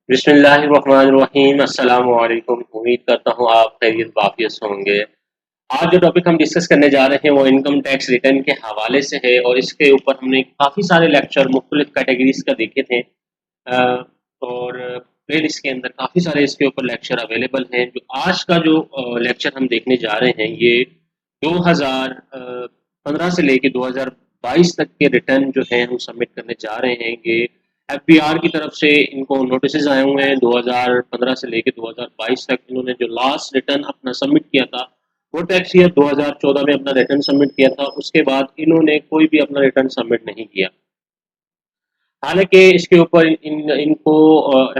बिस्मिल्लाहिर्रहमानिर्रहीम अस्सलाम वालेकुम। उम्मीद करता हूँ आप खैरियत वाफियत से होंगे। आज जो टॉपिक हम डिस्कस करने जा रहे हैं वो इनकम टैक्स रिटर्न के हवाले से है और इसके ऊपर हमने काफ़ी सारे लेक्चर मुख्तलिफ कैटेगरीज का देखे थे। और प्ले लिस्ट के अंदर काफ़ी सारे इसके ऊपर लेक्चर अवेलेबल हैं। जो आज का जो लेक्चर हम देखने जा रहे हैं ये 2015 से लेके 2022 तक के रिटर्न जो है हम सबमिट करने जा रहे हैं। ये एफबीआर की तरफ से इनको नोटिस आए हुए हैं। 2015 से लेके 2022 तक इन्होंने जो लास्ट रिटर्न अपना सबमिट किया था वो टैक्स ईयर 2014 में अपना रिटर्न सबमिट किया था। उसके बाद इन्होंने कोई भी अपना रिटर्न सबमिट नहीं किया। हालांकि इसके ऊपर इनको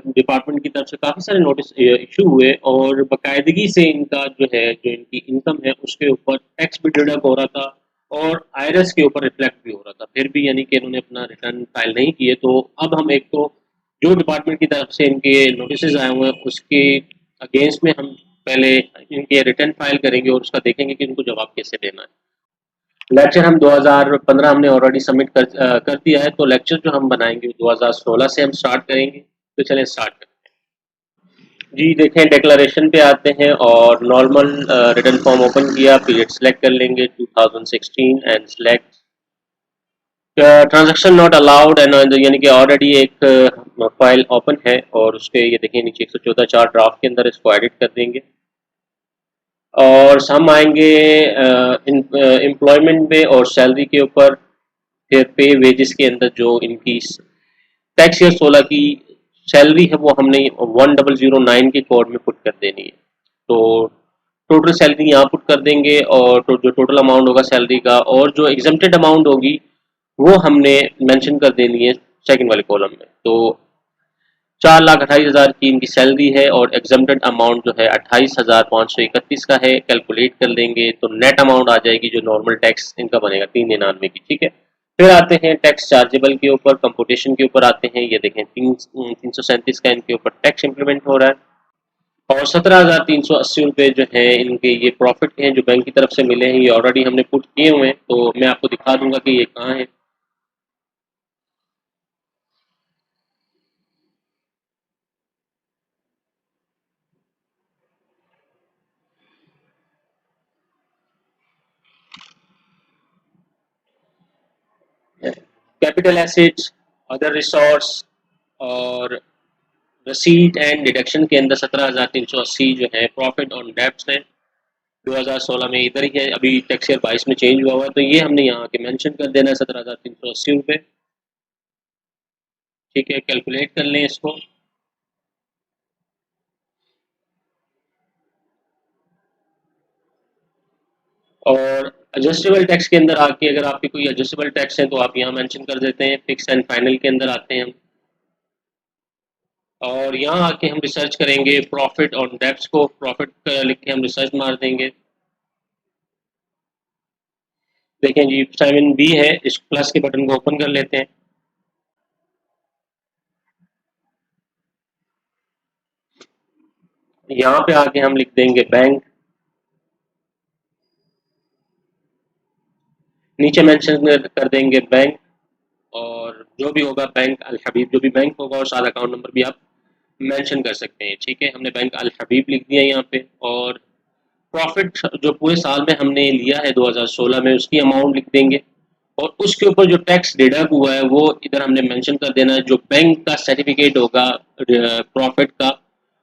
डिपार्टमेंट की तरफ से काफ़ी सारे नोटिस इशू हुए और बाकायदगी से इनका जो है जो इनकी इनकम है उसके ऊपर टैक्स भी डिडक्ट हो रहा था और आईआरएस के ऊपर रिफ्लेक्ट भी हो रहा था। फिर भी यानी कि इन्होंने अपना रिटर्न फाइल नहीं किए। तो अब हम एक तो जो डिपार्टमेंट की तरफ से इनके नोटिस आए हुए हैं उसके अगेंस्ट में हम पहले इनके रिटर्न फाइल करेंगे और उसका देखेंगे कि इनको जवाब कैसे देना है। लेक्चर हम 2015 हमने ऑलरेडी सबमिट कर दिया है। तो लेक्चर जो हम बनाएंगे 2016 से हम स्टार्ट करेंगे। तो चलें स्टार्ट करते हैं। जी देखें, डिक्लेरेशन पे आते हैं और नॉर्मल रिटर्न फॉर्म ओपन किया, पीरियड सेलेक्ट कर लेंगे 2016 and select transaction not allowed and यानी कि ऑलरेडी एक फाइल ओपन है और उसके ये देखिए नीचे 114 चार ड्राफ्ट के अंदर इसको एडिट कर देंगे। और हम आएंगे एम्प्लॉयमेंट पे और सैलरी के ऊपर। फिर पे वेजेस के अंदर जो इनकी टैक्स ईयर 16 की सैलरी है वो हमने 1009 के कोड में पुट कर देनी है। तो टोटल सैलरी यहाँ पुट कर देंगे और जो टोटल अमाउंट होगा सैलरी का और जो एग्जम्प्टेड अमाउंट होगी वो हमने मेंशन कर देनी है सेकंड वाले कॉलम में। तो 4,28,000 की इनकी सैलरी है और एग्जम्प्टेड अमाउंट जो है 28,531 का है। कैलकुलेट कर लेंगे तो नेट अमाउंट आ जाएगी जो नॉर्मल टैक्स इनका बनेगा 399 की। ठीक है, फिर आते हैं टैक्स चार्जेबल के ऊपर, कंप्यूटेशन के ऊपर आते हैं। ये देखें 337 का इनके ऊपर टैक्स इंप्लीमेंट हो रहा है और 17,380 रुपये जो है इनके ये प्रॉफिट हैं जो बैंक की तरफ से मिले हैं। ये ऑलरेडी हमने पुट किए हुए हैं तो मैं आपको दिखा दूंगा कि ये कहाँ है। कैपिटल एसेट्स, अदर रिसोर्स और रसीट एंड डिडक्शन के अंदर 17,380 जो है प्रॉफिट ऑन डेब्ट्स है। 2016 में इधर ही है, अभी टैक्स ईयर 22 में चेंज हुआ हुआ है तो ये हमने यहाँ के मेंशन कर देना है 17,380 रुपये। ठीक है, कैलकुलेट कर लें इसको। और एडजस्टेबल टैक्स के अंदर आके अगर आपके कोई एडजस्टेबल टैक्स है तो आप यहाँ मेंशन कर देते हैं। फिक्स एंड फाइनल के अंदर आते हैं हम और यहाँ आके हम रिसर्च करेंगे प्रॉफिट ऑन डेब्ट्स को। प्रॉफिट लिख के हम रिसर्च मार देंगे। देखें जी 7B है, इस प्लस के बटन को ओपन कर लेते हैं। यहाँ पे आके हम लिख देंगे बैंक, नीचे मेंशन कर देंगे बैंक और जो भी होगा बैंक अल हबीब जो भी बैंक होगा और सारा अकाउंट नंबर भी आप मेंशन कर सकते हैं। ठीक है, हमने बैंक अल हबीब लिख दिया यहाँ पे और प्रॉफिट जो पूरे साल में हमने लिया है 2016 में उसकी अमाउंट लिख देंगे और उसके ऊपर जो टैक्स डिडक्ट हुआ है वो इधर हमने मेंशन कर देना है। जो बैंक का सर्टिफिकेट होगा प्रॉफिट का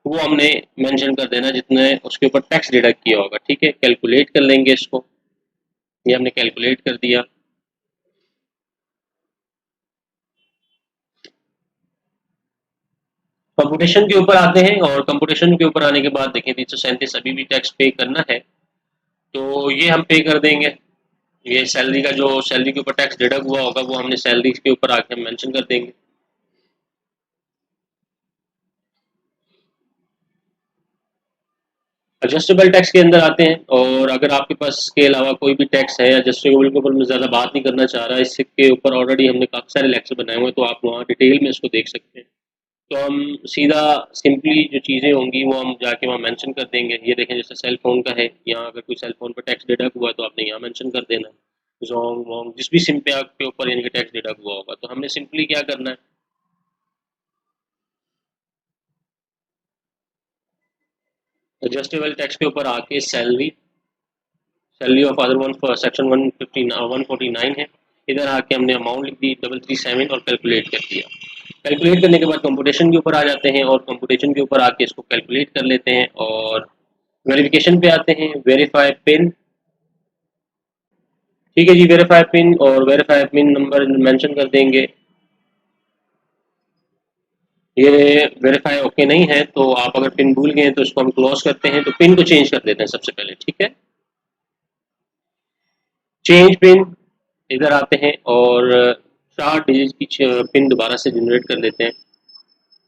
वो हमने मेंशन कर देना जितने उसके ऊपर टैक्स डिडक्ट किया होगा। ठीक है, कैलकुलेट कर लेंगे इसको। ये हमने कैलकुलेट कर दिया। कंप्यूटेशन के ऊपर आते हैं और कंप्यूटेशन के ऊपर आने के बाद देखें 337 अभी भी टैक्स पे करना है तो ये हम पे कर देंगे। ये सैलरी का जो सैलरी के ऊपर टैक्स डिडक्ट हुआ होगा वो हमने सैलरी के ऊपर आके हम मेंशन कर देंगे। एडजस्टेबल टैक्स के अंदर आते हैं और अगर आपके पास इसके अलावा कोई भी टैक्स है एडजस्टेबल के ऊपर मैं ज़्यादा बात नहीं करना चाह रहा, इसके ऊपर ऑलरेडी हमने काफ़ी सारे लेक्चर बनाए हुए हैं तो आप वहाँ डिटेल में इसको देख सकते हैं। तो हम सीधा सिंपली जो चीज़ें होंगी वो हम जाके वहाँ मेंशन कर देंगे। ये देखें जैसे सेल फोन का है, यहाँ अगर कोई सेल फोन पर टैक्स डिडक्ट हुआ है तो आपने यहाँ मेंशन कर देना है। जोंग वोंग जिस भी सिम पे आपके ऊपर यानी कि टैक्स डिडक्ट हुआ होगा तो हमने सिंपली क्या करना है, एडजस्टेबल टैक्स के ऊपर आके salary of other one section 149 है। इधर आके हमने अमाउंट लिख दी 337 और कैलकुलेट कर दिया। कैलकुलेट करने के बाद कंप्यूटेशन के ऊपर आ जाते हैं और कंप्यूटेशन के ऊपर आके इसको कैलकुलेट कर लेते हैं और वेरिफिकेशन पे आते हैं, वेरीफाई पिन। ठीक है जी, वेरीफाई पिन और वेरीफाई पिन नंबर मेंशन कर देंगे। ये वेरीफाई ओके नहीं है तो आप अगर पिन भूल गए तो इसको हम क्लोज करते हैं, तो पिन को चेंज कर देते हैं सबसे पहले। ठीक है, चेंज पिन, इधर आते हैं और 4 डिजिट की पिन दोबारा से जनरेट कर देते हैं।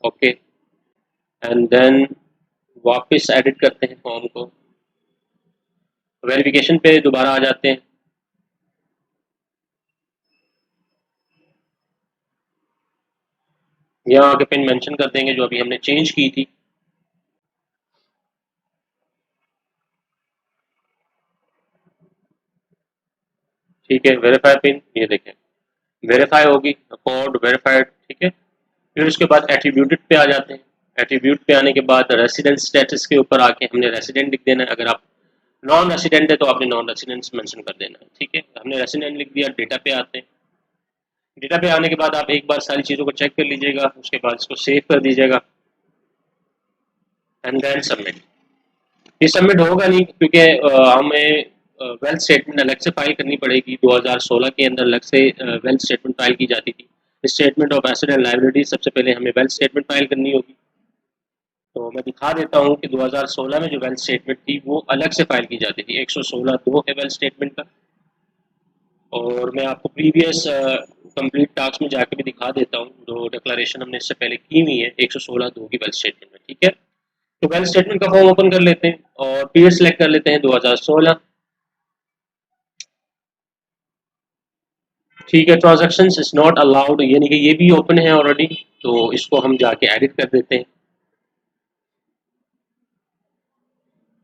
ओके, एंड देन वापस एडिट करते हैं फॉर्म को, वेरिफिकेशन पे दोबारा आ जाते हैं। यहाँ आके पिन मेंशन कर देंगे जो अभी हमने चेंज की थी। ठीक है, वेरीफाई पिन, ये देखें वेरीफाई होगी, कोड वेरीफाइड। ठीक है, फिर उसके बाद एट्रीब्यूटेड पे आ जाते हैं। एट्रीब्यूट पे आने के बाद रेसिडेंट स्टेटस के ऊपर आके हमने रेसिडेंट लिख देना है। अगर आप नॉन रेसिडेंट है तो आपने नॉन रेसिडेंट मेंशन कर देना है। ठीक है, हमने रेसिडेंट लिख दिया। डेटा पे आते हैं। डेटा पे आने के बाद आप एक बार सारी चीज़ों को चेक कर लीजिएगा, उसके बाद इसको सेव कर दीजिएगा एंड देन सबमिट। ये सबमिट होगा नहीं क्योंकि हमें वेल्थ स्टेटमेंट अलग से फाइल करनी पड़ेगी। 2016 के अंदर अलग से वेल्थ स्टेटमेंट फाइल की जाती थी। Statement of asset and liability सबसे पहले हमें वेल्थ स्टेटमेंट फाइल करनी होगी। तो मैं दिखा देता हूँ कि 2016 में जो वेल्थ स्टेटमेंट थी वो अलग से फाइल की जाती थी। 116(2) है वेल्थ स्टेटमेंट का। और मैं आपको प्रीवियस कंप्लीट टास्क में जाके भी दिखा देता हूँ जो डिक्लेरेशन हमने इससे पहले की हुई है 116(2) की वेल्थ स्टेटमेंट में। ठीक है, तो वेल्थ स्टेटमेंट का फॉर्म ओपन कर लेते हैं और पीरियड सेलेक्ट कर लेते हैं 2016। ठीक है, ट्रांजेक्शन इज नॉट अलाउड, यानी कि ये भी ओपन है ऑलरेडी, तो इसको हम जाके एडिट कर देते हैं।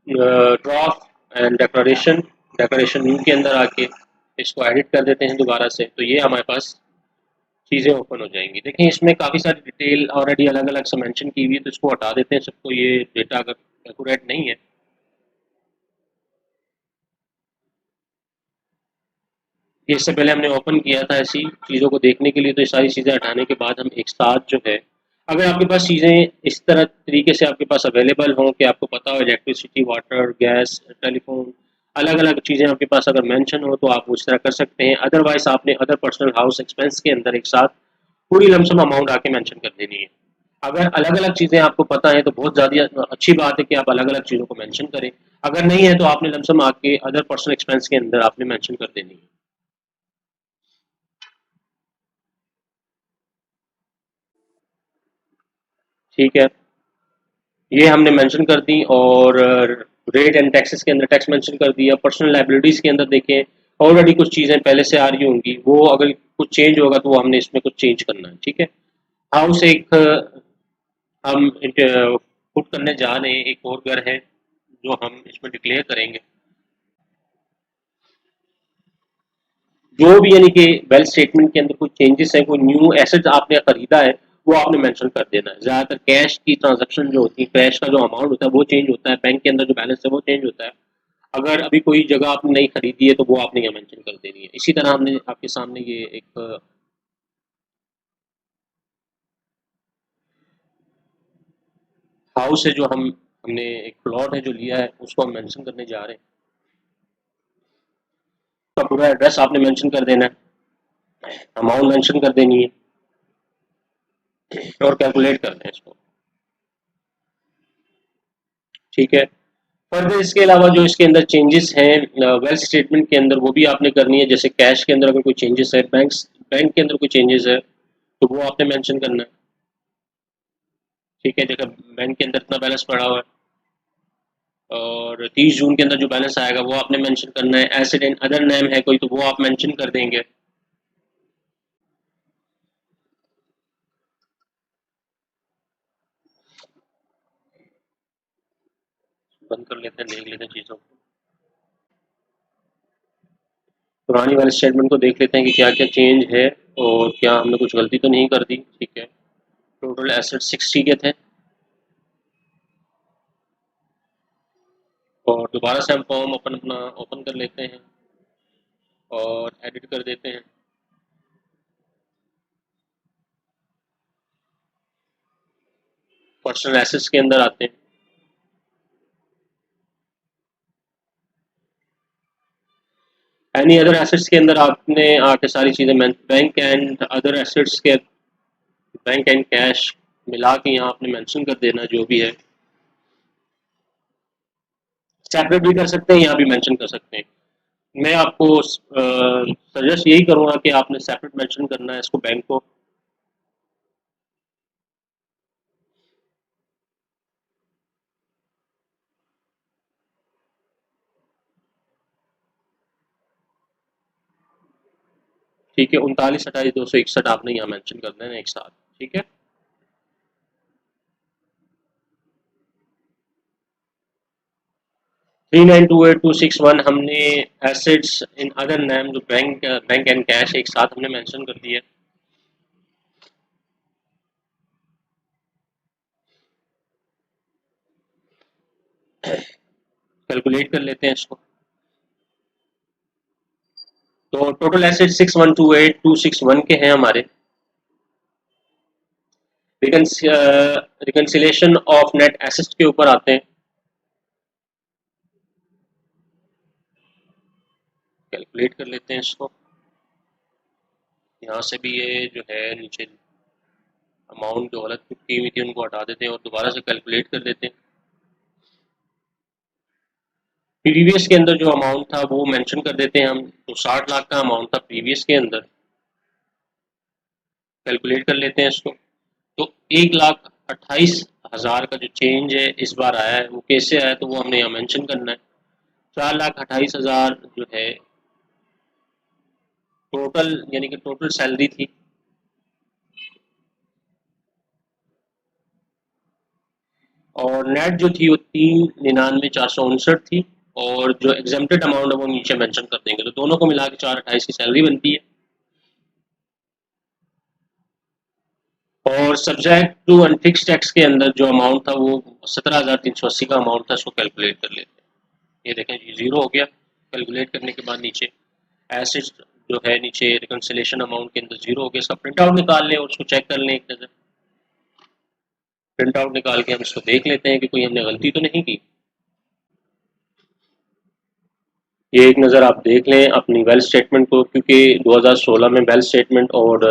Draft and decoration, decoration new के अंदर आके इसको एडिट कर देते हैं दोबारा से, तो ये हमारे पास चीज़ें ओपन हो जाएंगी। देखिए इसमें काफ़ी सारी डिटेल ऑलरेडी अलग अलग से मेंशन की हुई है, तो इसको हटा देते हैं सबको, ये डेटा अगर एक्यूरेट नहीं है। ये इससे पहले हमने ओपन किया था ऐसी चीज़ों को देखने के लिए, तो ये सारी चीज़ें हटाने के बाद हम एक साथ जो है, अगर आपके पास चीज़ें इस तरह तरीके से आपके पास अवेलेबल हों कि आपको पता हो इलेक्ट्रिसिटी, वाटर, गैस, टेलीफोन, अलग अलग चीज़ें आपके पास अगर मेंशन हो तो आप उस तरह कर सकते हैं। अदरवाइज आपने अदर पर्सनल हाउस एक्सपेंस के अंदर एक साथ पूरी लमसम अमाउंट आके मेंशन कर देनी है। अगर अलग अलग चीज़ें आपको पता है तो बहुत ज़्यादा अच्छी बात है कि आप अलग अलग चीज़ों को मेंशन करें। अगर नहीं है तो आपने लमसम आके अदर पर्सनल एक्सपेंस के अंदर आपने मेंशन कर देनी है। ठीक है, ये हमने मेंशन कर दी और रेट एंड टैक्सेस के अंदर टैक्स मेंशन कर दिया। पर्सनल लाइबिलिटीज़ के अंदर देखें ऑलरेडी कुछ चीज़ें पहले से आ रही होंगी, वो अगर कुछ चेंज होगा तो वो हमने इसमें कुछ चेंज करना है। ठीक है, हाउस एक हम पुट करने जा रहे हैं, एक और घर है जो हम इसमें डिक्लेयर करेंगे। जो भी यानी कि वेल्थ स्टेटमेंट के अंदर कोई चेंजेस है, कोई न्यू एसेट आपने खरीदा है, वो आपने मेंशन कर देना है। ज़्यादातर कैश की ट्रांजैक्शन जो होती है, कैश का जो अमाउंट होता है वो चेंज होता है, बैंक के अंदर जो बैलेंस है वो चेंज होता है। अगर अभी कोई जगह आपने नहीं खरीदी है तो वो आपने यहाँ मेंशन कर देनी है। इसी तरह हमने आपके सामने ये एक हाउस है जो हमने एक प्लॉट है जो लिया है उसको हम मेंशन करने जा रहे हैं। तो पूरा एड्रेस आपने मेंशन कर देना है, अमाउंट मेंशन कर देनी है और कैलकुलेट करना है इसको। ठीक है, फर्दर इसके अलावा जो इसके अंदर चेंजेस हैं वेल्थ स्टेटमेंट के अंदर वो भी आपने करनी है। जैसे कैश के अंदर अगर कोई चेंजेस है, बैंक के अंदर कोई चेंजेस है तो वो आपने मेंशन करना है। ठीक है, जगह बैंक के अंदर इतना बैलेंस पड़ा हुआ है और 30 जून के अंदर जो बैलेंस आएगा वो आपने मेंशन करना है। एसेट एंड अदर नेम है कोई तो वो आप मेंशन कर देंगे। बंद कर लेते हैं, देख लेते हैं चीज़ों को। पुरानी वाले स्टेटमेंट को देख लेते हैं कि क्या क्या चेंज है और क्या हमने कुछ गलती तो नहीं कर दी। ठीक है, टोटल एसेट 60 के थे। और दोबारा से हम फॉर्म अपना ओपन कर लेते हैं और एडिट कर देते हैं। पर्सनल एसेट्स के अंदर आते हैं। एनी अदर एसेट्स के अंदर आपने आके सारी चीज़ें बैंक एंड अदर एसेट्स के बैंक एंड कैश मिला के यहाँ आपने मेंशन कर देना जो भी है। सेपरेट भी कर सकते हैं, यहाँ भी मेंशन कर सकते हैं। मैं आपको सजेस्ट यही करूँगा कि आपने सेपरेट मेंशन करना है इसको, बैंक को। ठीक है, 39, 28, 261 आपने यहाँ मेंशन कर देना एक साथ। ठीक है, 3928,261 हमने एसेट्स इन अदर नेम जो बैंक एंड कैश एक साथ हमने मेंशन कर दिया। कैलकुलेट कर लेते हैं इसको। तो टोटल एसेट 6128,261 के हैं हमारे। रिकंसिलेशन ऑफ नेट एसेट्स के ऊपर आते हैं। कैलकुलेट कर लेते हैं इसको। यहाँ से भी ये जो है नीचे अमाउंट जो गलत की हुई थी उनको हटा देते हैं और दोबारा से कैलकुलेट कर देते हैं। प्रीवियस के अंदर जो अमाउंट था वो मेंशन कर देते हैं हम। तो 60 लाख का अमाउंट था प्रीवियस के अंदर। कैलकुलेट कर लेते हैं इसको। तो 1,28,000 का जो चेंज है इस बार आया है, वो कैसे आया तो वो हमने यहाँ मेंशन करना है। 4,28,000 जो है टोटल, यानी कि टोटल सैलरी थी। और नेट जो थी वो 3,99,459 थी। और जो एग्जेम्प्टेड अमाउंट है वो नीचे मेंशन कर देंगे, तो दोनों को मिला के 4,28 की सैलरी बनती है। और सब्जेक्ट टू अनफिक्स टैक्स के अंदर जो अमाउंट था वो 17,380 का अमाउंट था, इसको कैलकुलेट कर लेते हैं। ये देखें जी, जीरो हो गया। कैलकुलेट करने के बाद नीचे एसेट्स जो है नीचे रिकंसिलेशन अमाउंट के अंदर जीरो हो गया। इसका प्रिंट आउट निकाल लें और उसको चेक कर लें एक नज़र। प्रिंट आउट निकाल के हम इसको देख लेते हैं कि कोई हमने गलती तो नहीं की। ये एक नज़र आप देख लें अपनी वेल्थ स्टेटमेंट को, क्योंकि 2016 में वेल्थ स्टेटमेंट और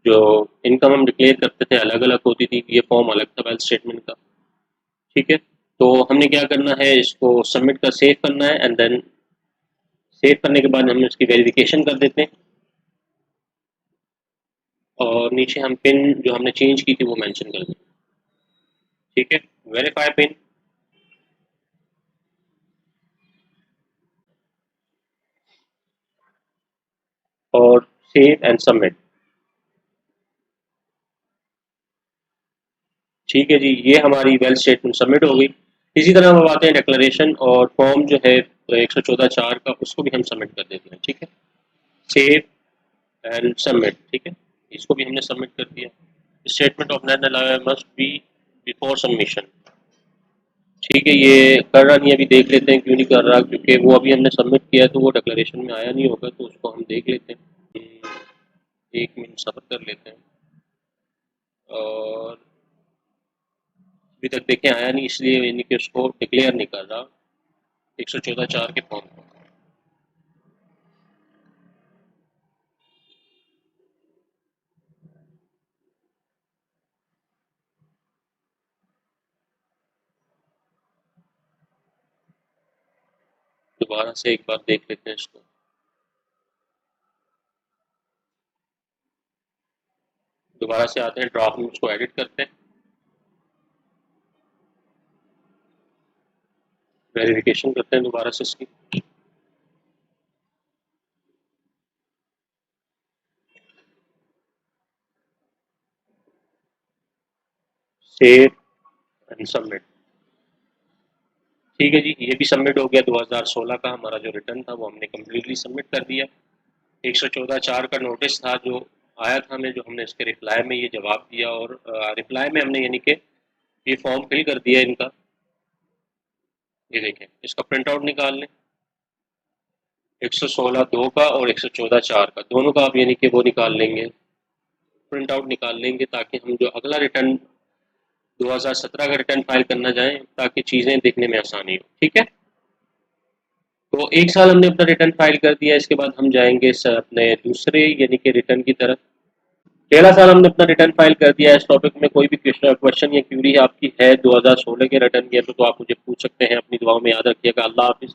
जो इनकम हम डिक्लेयर करते थे अलग अलग होती थी। ये फॉर्म अलग था वेल्थ स्टेटमेंट का। ठीक है, तो हमने क्या करना है, इसको सबमिट कर सेव करना है एंड देन सेव करने के बाद हम इसकी वेरिफिकेशन कर देते हैं। और नीचे हम पिन जो हमने चेंज की थी वो मेंशन कर दें। ठीक है, वेरीफाई पिन। और सेव एंड सबमिट। ठीक है जी, ये हमारी वेल्थ स्टेटमेंट सबमिट हो गई। इसी तरह हम अब आते हैं डिक्लेरेशन और फॉर्म जो है 114(4) का, उसको भी हम सबमिट कर देते हैं। ठीक है, सेव एंड सबमिट। ठीक है, इसको भी हमने सबमिट कर दिया। Statement of net must be before submission. ठीक है, ये कर रहा नहीं, अभी देख लेते हैं क्यों नहीं कर रहा, क्योंकि वो अभी हमने सबमिट किया है तो वो डिक्लेरेशन में आया नहीं होगा, तो उसको हम देख लेते हैं। 1 मिनट सब्र कर लेते हैं। और अभी तक देखें आया नहीं, इसलिए यानी कि उसको डिक्लेयर नहीं कर रहा 114(4) के फॉर्म को। दोबारा से एक बार देख लेते हैं इसको। दोबारा से आते हैं ड्राफ्ट में, उसको एडिट करते हैं। वेरिफिकेशन करते हैं दोबारा से इसकी। Save and submit. ठीक है जी, ये भी सबमिट हो गया। 2016 का हमारा जो रिटर्न था वो हमने कम्प्लीटली सबमिट कर दिया। 114(4) का नोटिस था जो आया था हमें, जो हमने इसके रिप्लाई में ये जवाब दिया। और रिप्लाई में हमने यानी कि ये फॉर्म फिल कर दिया इनका। ये देखें, इसका प्रिंट आउट निकाल लें, 116 2 का और 114 4 का, दोनों का आप यानी कि वो निकाल लेंगे, प्रिंट आउट निकाल लेंगे, ताकि हम जो अगला रिटर्न 2017 का रिटर्न फाइल करना जाएं, ताकि चीज़ें देखने में आसानी हो। ठीक है, तो 1 साल हमने अपना रिटर्न फाइल कर दिया। इसके बाद हम जाएंगे अपने दूसरे यानी कि रिटर्न की तरफ। 13 साल हमने अपना रिटर्न फाइल कर दिया है। इस टॉपिक में कोई भी क्वेश्चन या क्यूरी आपकी है 2016 के रिटर्न की, तो आप मुझे पूछ सकते हैं। अपनी दुआओं में याद रखिएगा। अल्लाह हाफिज़।